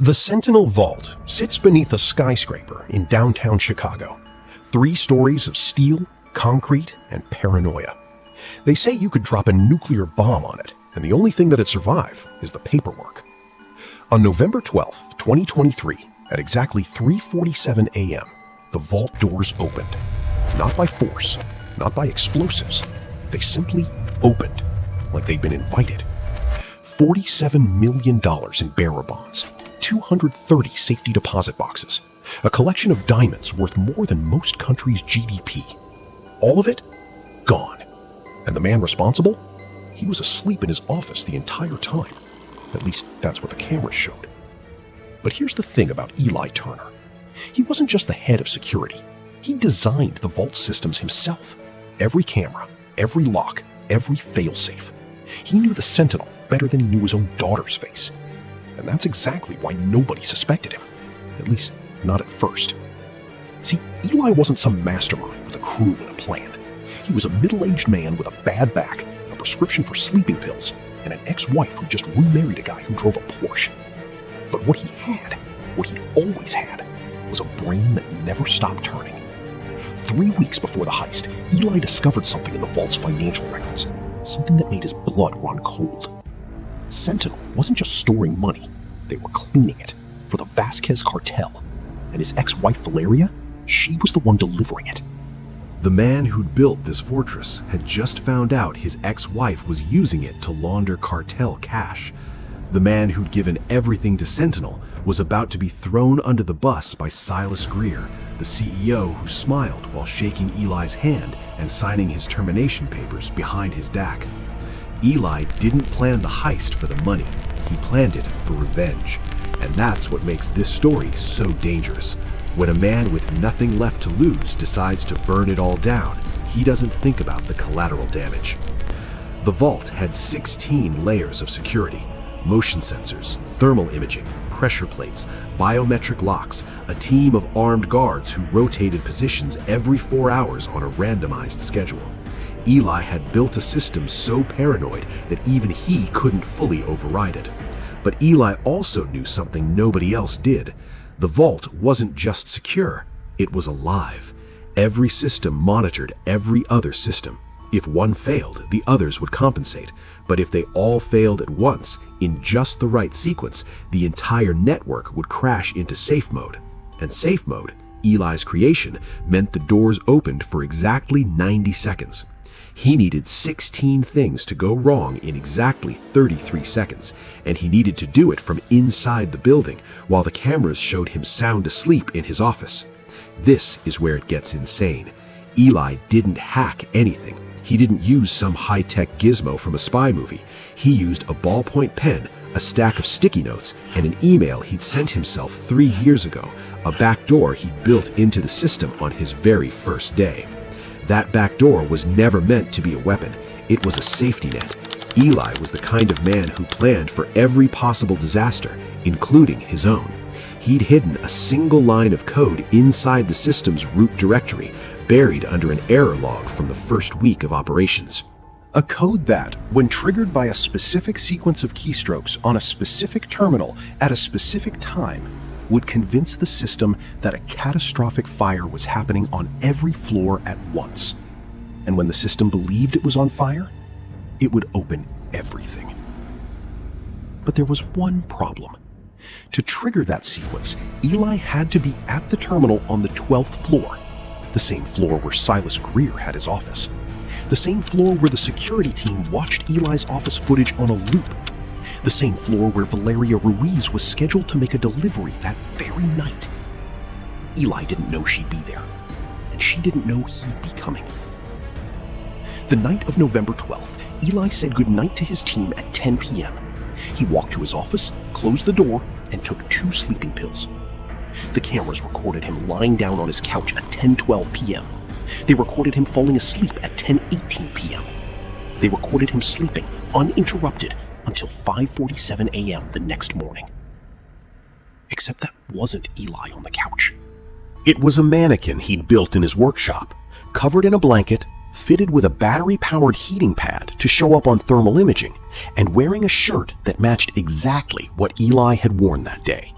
The Sentinel Vault sits beneath a skyscraper in downtown Chicago. 3 stories of steel, concrete, and paranoia. They say you could drop a nuclear bomb on it, and the only thing that'd survive is the paperwork. On November 12, 2023, at exactly 3:47 a.m., the vault doors opened. Not by force, not by explosives. They simply opened, like they'd been invited. $47 million in bearer bonds, 230 safety deposit boxes, a collection of diamonds worth more than most countries' GDP. All of it gone. And the man responsible? He was asleep in his office the entire time. At least that's what the cameras showed. But here's the thing about Eli Turner. He wasn't just the head of security. He designed the vault systems himself. Every camera, every lock, every failsafe. He knew the Sentinel better than he knew his own daughter's face. And that's exactly why nobody suspected him. At least, not at first. See, Eli wasn't some mastermind with a crew and a plan. He was a middle-aged man with a bad back, a prescription for sleeping pills, and an ex-wife who just remarried a guy who drove a Porsche. But what he had, what he'd always had, was a brain that never stopped turning. 3 weeks before the heist, Eli discovered something in the vault's financial records, something that made his blood run cold. Sentinel wasn't just storing money, they were cleaning it for the Vasquez Cartel, and his ex-wife Valeria, she was the one delivering it. The man who'd built this fortress had just found out his ex-wife was using it to launder cartel cash. The man who'd given everything to Sentinel was about to be thrown under the bus by Silas Greer, the CEO who smiled while shaking Eli's hand and signing his termination papers behind his DAC. Eli didn't plan the heist for the money, he planned it for revenge. And that's what makes this story so dangerous. When a man with nothing left to lose decides to burn it all down, he doesn't think about the collateral damage. The vault had 16 layers of security: motion sensors, thermal imaging, pressure plates, biometric locks, a team of armed guards who rotated positions every 4 hours on a randomized schedule. Eli had built a system so paranoid that even he couldn't fully override it. But Eli also knew something nobody else did. The vault wasn't just secure, it was alive. Every system monitored every other system. If one failed, the others would compensate. But if they all failed at once, in just the right sequence, the entire network would crash into safe mode. And safe mode, Eli's creation, meant the doors opened for exactly 90 seconds. He needed 16 things to go wrong in exactly 33 seconds, and he needed to do it from inside the building while the cameras showed him sound asleep in his office. This is where it gets insane. Eli didn't hack anything. He didn't use some high-tech gizmo from a spy movie. He used a ballpoint pen, a stack of sticky notes, and an email he'd sent himself 3 years ago, a backdoor he'd built into the system on his very first day. That backdoor was never meant to be a weapon. It was a safety net. Eli was the kind of man who planned for every possible disaster, including his own. He'd hidden a single line of code inside the system's root directory, buried under an error log from the first week of operations. A code that, when triggered by a specific sequence of keystrokes on a specific terminal at a specific time, would convince the system that a catastrophic fire was happening on every floor at once. And when the system believed it was on fire, it would open everything. But there was one problem. To trigger that sequence, Eli had to be at the terminal on the 12th floor, the same floor where Silas Greer had his office, the same floor where the security team watched Eli's office footage on a loop, the same floor where Valeria Ruiz was scheduled to make a delivery that very night. Eli didn't know she'd be there, and she didn't know he'd be coming. The night of November 12th, Eli said goodnight to his team at 10 p.m. He walked to his office, closed the door, and took 2 sleeping pills. The cameras recorded him lying down on his couch at 10:12 p.m. They recorded him falling asleep at 10:18 p.m. They recorded him sleeping, uninterrupted, until 5:47 a.m. the next morning. Except that wasn't Eli on the couch. It was a mannequin he'd built in his workshop, covered in a blanket, fitted with a battery-powered heating pad to show up on thermal imaging, and wearing a shirt that matched exactly what Eli had worn that day.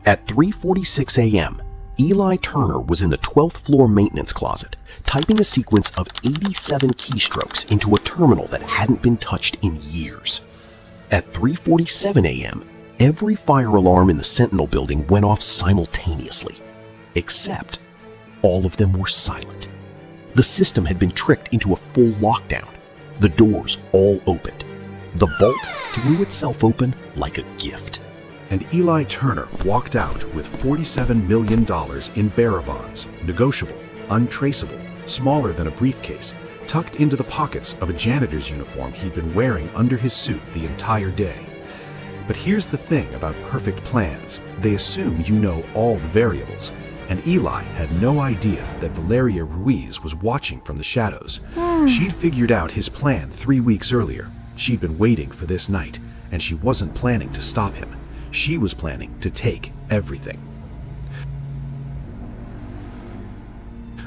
At 3:46 a.m., Eli Turner was in the 12th floor maintenance closet, typing a sequence of 87 keystrokes into a terminal that hadn't been touched in years. At 3:47 a.m., every fire alarm in the Sentinel building went off simultaneously, except all of them were silent. The system had been tricked into a full lockdown. The doors all opened. The vault threw itself open like a gift. And Eli Turner walked out with $47 million in bearer bonds, negotiable, untraceable, smaller than a briefcase, tucked into the pockets of a janitor's uniform he'd been wearing under his suit the entire day. But here's the thing about perfect plans. They assume you know all the variables, and Eli had no idea that Valeria Ruiz was watching from the shadows. She'd figured out his plan 3 weeks earlier. She'd been waiting for this night, and she wasn't planning to stop him. She was planning to take everything.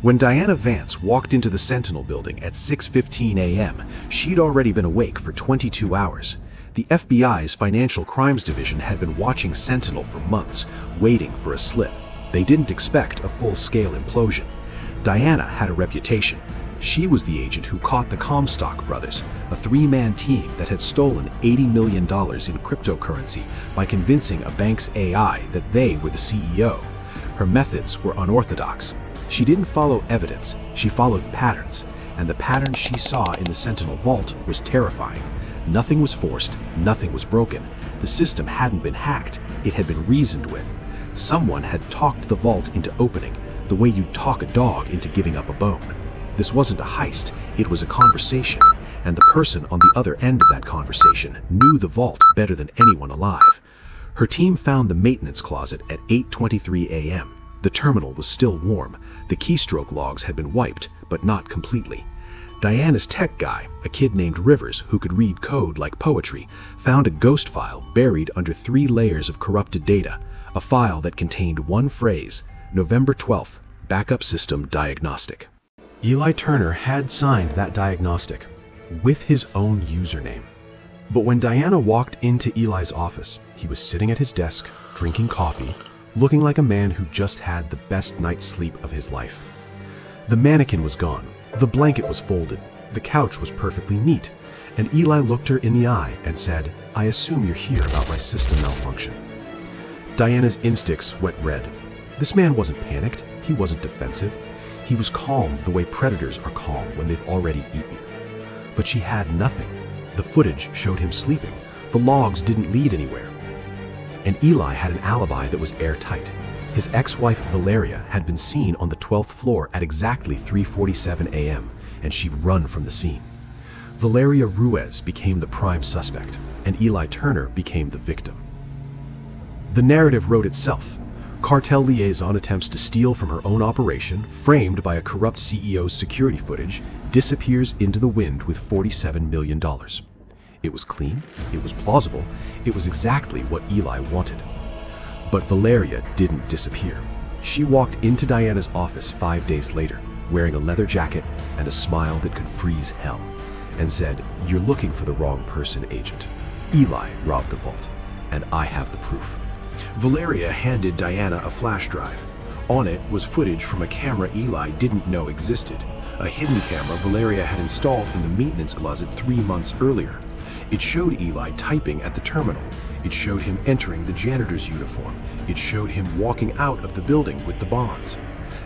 When Diana Vance walked into the Sentinel building at 6:15 a.m., she'd already been awake for 22 hours. The FBI's Financial Crimes Division had been watching Sentinel for months, waiting for a slip. They didn't expect a full-scale implosion. Diana had a reputation. She was the agent who caught the Comstock brothers, a three-man team that had stolen $80 million in cryptocurrency by convincing a bank's AI that they were the CEO. Her methods were unorthodox. She didn't follow evidence, she followed patterns, and the pattern she saw in the Sentinel vault was terrifying. Nothing was forced, nothing was broken. The system hadn't been hacked, it had been reasoned with. Someone had talked the vault into opening, the way you'd talk a dog into giving up a bone. This wasn't a heist, it was a conversation, and the person on the other end of that conversation knew the vault better than anyone alive. Her team found the maintenance closet at 8:23 a.m. The terminal was still warm. The keystroke logs had been wiped, but not completely. Diana's tech guy, a kid named Rivers who could read code like poetry, found a ghost file buried under 3 layers of corrupted data, a file that contained one phrase, November 12th, backup system diagnostic. Eli Turner had signed that diagnostic with his own username. But when Diana walked into Eli's office, he was sitting at his desk, drinking coffee, looking like a man who just had the best night's sleep of his life. The mannequin was gone, the blanket was folded, the couch was perfectly neat, and Eli looked her in the eye and said, "I assume you're here about my system malfunction." Diana's instincts went red. This man wasn't panicked, he wasn't defensive. He was calm the way predators are calm when they've already eaten. But she had nothing. The footage showed him sleeping. The logs didn't lead anywhere. And Eli had an alibi that was airtight. His ex-wife Valeria had been seen on the 12th floor at exactly 3:47 a.m., and she'd run from the scene. Valeria Ruiz became the prime suspect, and Eli Turner became the victim. The narrative wrote itself. Cartel liaison attempts to steal from her own operation, framed by a corrupt CEO's security footage, disappears into the wind with $47 million. It was clean, it was plausible, it was exactly what Eli wanted. But Valeria didn't disappear. She walked into Diana's office 5 days later, wearing a leather jacket and a smile that could freeze hell, and said, "You're looking for the wrong person, agent. Eli robbed the vault, and I have the proof." Valeria handed Diana a flash drive. On it was footage from a camera Eli didn't know existed, a hidden camera Valeria had installed in the maintenance closet 3 months earlier. It showed Eli typing at the terminal. It showed him entering the janitor's uniform. It showed him walking out of the building with the bonds.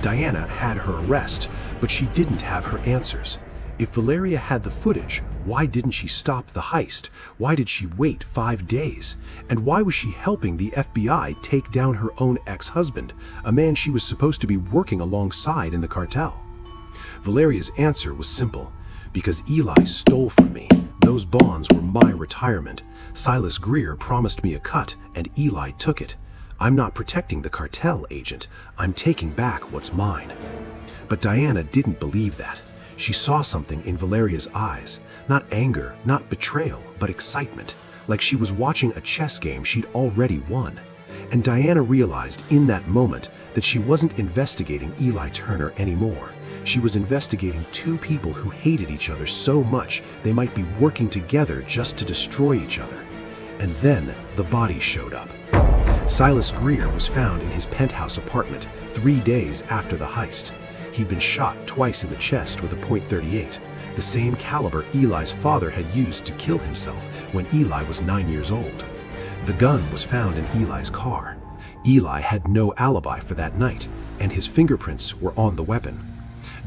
Diana had her arrest, but she didn't have her answers. If Valeria had the footage, why didn't she stop the heist? Why did she wait 5 days? And why was she helping the FBI take down her own ex-husband, a man she was supposed to be working alongside in the cartel? Valeria's answer was simple. Because Eli stole from me. Those bonds were my retirement. Silas Greer promised me a cut, and Eli took it. I'm not protecting the cartel, agent. I'm taking back what's mine. But Diana didn't believe that. She saw something in Valeria's eyes. Not anger, not betrayal, but excitement. Like she was watching a chess game she'd already won. And Diana realized in that moment that she wasn't investigating Eli Turner anymore. She was investigating 2 people who hated each other so much they might be working together just to destroy each other. And then the body showed up. Silas Greer was found in his penthouse apartment 3 days after the heist. He'd been shot twice in the chest with a .38, the same caliber Eli's father had used to kill himself when Eli was 9 years old. The gun was found in Eli's car. Eli had no alibi for that night, and his fingerprints were on the weapon.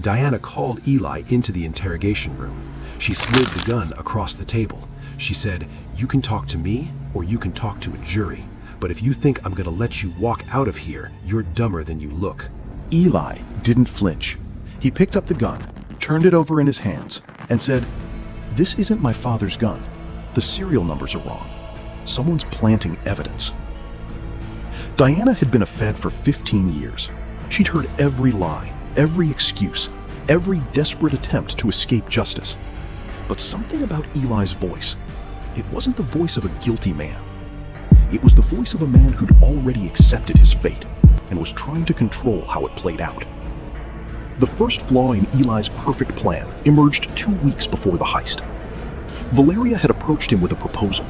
Diana called Eli into the interrogation room. She slid the gun across the table. She said, "You can talk to me, or you can talk to a jury. But if you think I'm gonna let you walk out of here, you're dumber than you look." Eli didn't flinch. He picked up the gun, turned it over in his hands, and said, "This isn't my father's gun. The serial numbers are wrong. Someone's planting evidence." Diana had been a Fed for 15 years. She'd heard every lie, every excuse, every desperate attempt to escape justice. But something about Eli's voice, it wasn't the voice of a guilty man. It was the voice of a man who'd already accepted his fate and was trying to control how it played out. The first flaw in Eli's perfect plan emerged 2 weeks before the heist. Valeria had approached him with a proposal,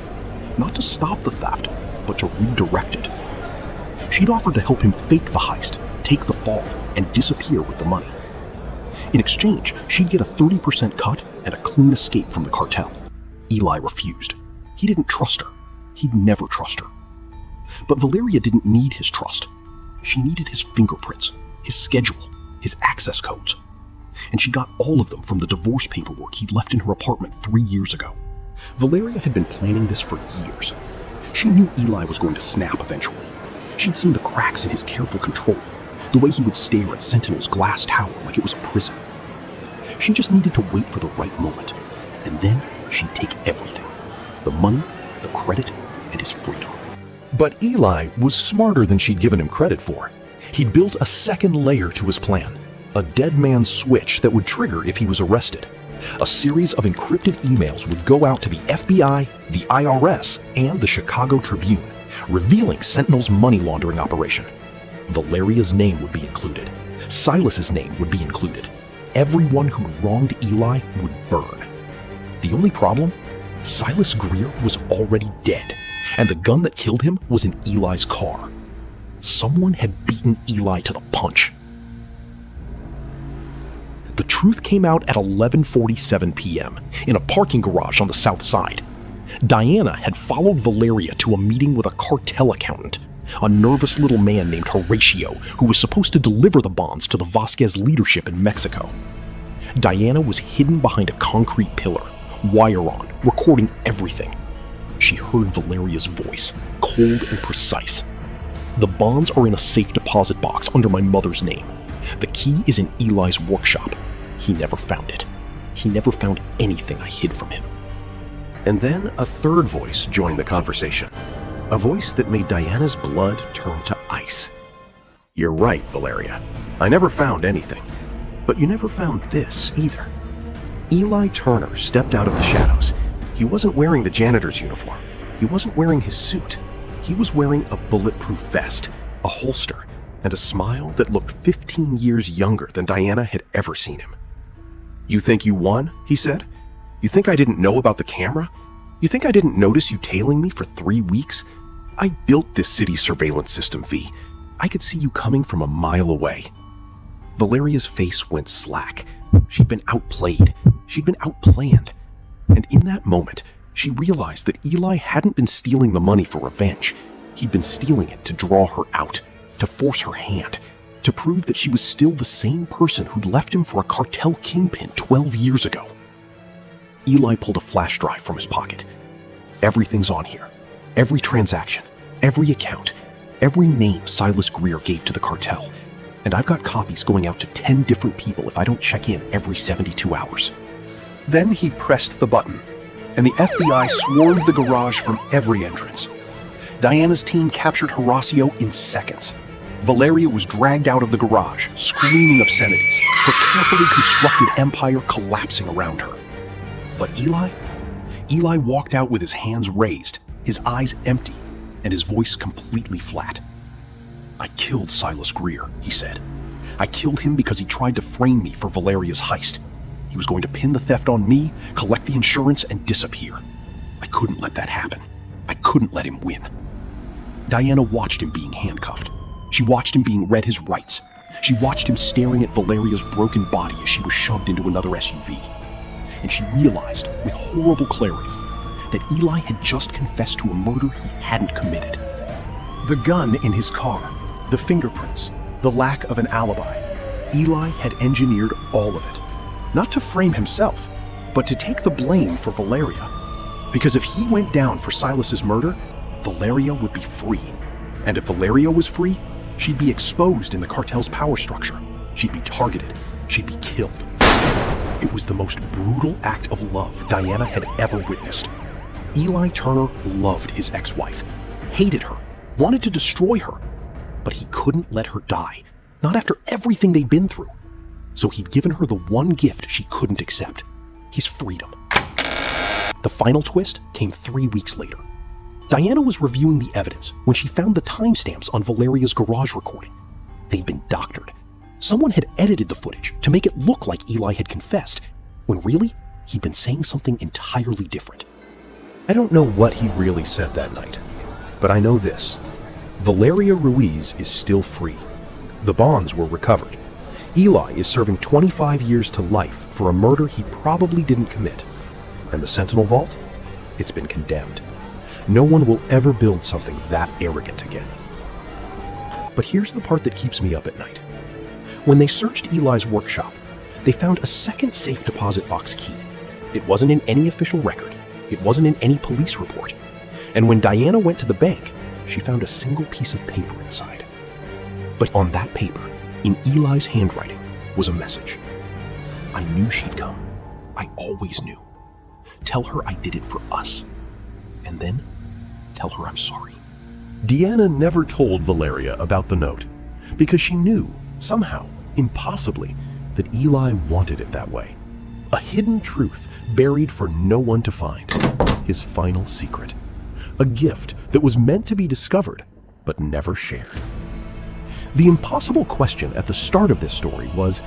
not to stop the theft, but to redirect it. She'd offered to help him fake the heist, take the fall, and disappear with the money. In exchange, she'd get a 30% cut and a clean escape from the cartel. Eli refused. He didn't trust her. He'd never trust her. But Valeria didn't need his trust. She needed his fingerprints, his schedule, his access codes. And she got all of them from the divorce paperwork he'd left in her apartment 3 years ago. Valeria had been planning this for years. She knew Eli was going to snap eventually. She'd seen the cracks in his careful control, the way he would stare at Sentinel's glass tower like it was a prison. She just needed to wait for the right moment, and then she'd take everything: the money, the credit, and his freedom. But Eli was smarter than she'd given him credit for. He'd built a second layer to his plan, a dead man's switch that would trigger if he was arrested. A series of encrypted emails would go out to the FBI, the IRS, and the Chicago Tribune, revealing Sentinel's money laundering operation. Valeria's name would be included. Silas's name would be included. Everyone who wronged Eli would burn. The only problem? Silas Greer was already dead, and the gun that killed him was in Eli's car. Someone had beaten Eli to the punch. The truth came out at 11:47 p.m. in a parking garage on the south side. Diana had followed Valeria to a meeting with a cartel accountant, a nervous little man named Horatio who was supposed to deliver the bonds to the Vasquez leadership in Mexico. Diana was hidden behind a concrete pillar, wire on, recording everything. She heard Valeria's voice, cold and precise. "The bonds are in a safe deposit box under my mother's name. The key is in Eli's workshop. He never found it. He never found anything I hid from him." And then a third voice joined the conversation. A voice that made Diana's blood turn to ice. "You're right, Valeria. I never found anything. But you never found this either." Eli Turner stepped out of the shadows. He wasn't wearing the janitor's uniform. He wasn't wearing his suit. He was wearing a bulletproof vest, a holster, and a smile that looked 15 years younger than Diana had ever seen him. "You think you won?" he said. "You think I didn't know about the camera? You think I didn't notice you tailing me for 3 weeks? I built this city's surveillance system, V. I could see you coming from a mile away." Valeria's face went slack. She'd been outplayed. She'd been outplanned. And in that moment, she realized that Eli hadn't been stealing the money for revenge. He'd been stealing it to draw her out, to force her hand, to prove that she was still the same person who'd left him for a cartel kingpin 12 years ago. Eli pulled a flash drive from his pocket. "Everything's on here. Every transaction, every account, every name Silas Greer gave to the cartel. And I've got copies going out to 10 different people if I don't check in every 72 hours. Then he pressed the button, and the FBI swarmed the garage from every entrance. Diana's team captured Horacio in seconds. Valeria was dragged out of the garage, screaming obscenities, her carefully constructed empire collapsing around her. But Eli walked out with his hands raised, his eyes empty, and his voice completely flat. "I killed Silas Greer," he said. "I killed him because he tried to frame me for Valeria's heist. He was going to pin the theft on me, collect the insurance, and disappear. I couldn't let that happen. I couldn't let him win." Diana watched him being handcuffed. She watched him being read his rights. She watched him staring at Valeria's broken body as she was shoved into another SUV. And she realized, with horrible clarity, that Eli had just confessed to a murder he hadn't committed. The gun in his car, the fingerprints, the lack of an alibi. Eli had engineered all of it. Not to frame himself, but to take the blame for Valeria. Because if he went down for Silas's murder, Valeria would be free. And if Valeria was free, she'd be exposed in the cartel's power structure. She'd be targeted. She'd be killed. It was the most brutal act of love Diana had ever witnessed. Eli Turner loved his ex-wife, hated her, wanted to destroy her, but he couldn't let her die, not after everything they'd been through. So he'd given her the one gift she couldn't accept, his freedom. The final twist came 3 weeks later. Diana was reviewing the evidence when she found the timestamps on Valeria's garage recording. They'd been doctored. Someone had edited the footage to make it look like Eli had confessed, when really, he'd been saying something entirely different. I don't know what he really said that night, but I know this. Valeria Ruiz is still free. The bonds were recovered. Eli is serving 25 years to life for a murder he probably didn't commit. And the Sentinel Vault? It's been condemned. No one will ever build something that arrogant again. But here's the part that keeps me up at night. When they searched Eli's workshop, they found a second safe deposit box key. It wasn't in any official record. It wasn't in any police report. And when Diana went to the bank, she found a single piece of paper inside. But on that paper, in Eli's handwriting, was a message. I knew she'd come. I always knew. Tell her I did it for us. And then, tell her I'm sorry. Deanna never told Valeria about the note because she knew, somehow, impossibly, that Eli wanted it that way. A hidden truth buried for no one to find. His final secret. A gift that was meant to be discovered, but never shared. The impossible question at the start of this story was,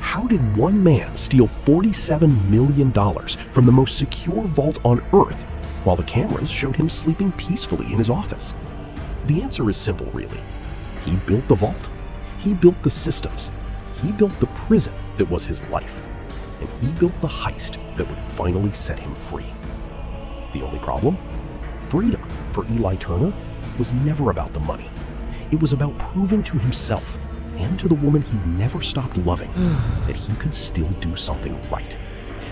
how did one man steal $47 million from the most secure vault on Earth while the cameras showed him sleeping peacefully in his office? The answer is simple, really. He built the vault. He built the systems. He built the prison that was his life. And he built the heist that would finally set him free. The only problem? Freedom for Eli Turner was never about the money. It was about proving to himself and to the woman he never stopped loving that he could still do something right.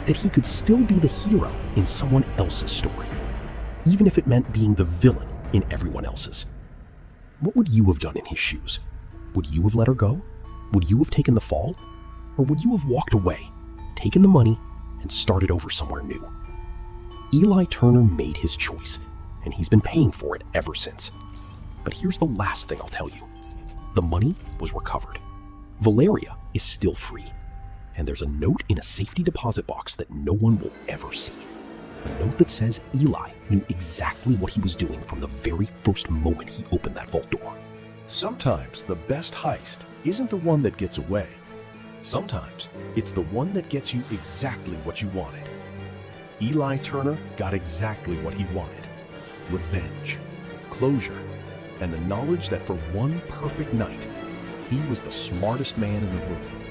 That he could still be the hero in someone else's story, even if it meant being the villain in everyone else's. What would you have done in his shoes? Would you have let her go? Would you have taken the fall? Or would you have walked away, taken the money, and started over somewhere new? Eli Turner made his choice, and he's been paying for it ever since. But here's the last thing I'll tell you. The money was recovered. Valeria is still free. And there's a note in a safety deposit box that no one will ever see. A note that says Eli knew exactly what he was doing from the very first moment he opened that vault door. Sometimes the best heist isn't the one that gets away. Sometimes it's the one that gets you exactly what you wanted. Eli Turner got exactly what he wanted. Revenge, closure, and the knowledge that for one perfect night, he was the smartest man in the room.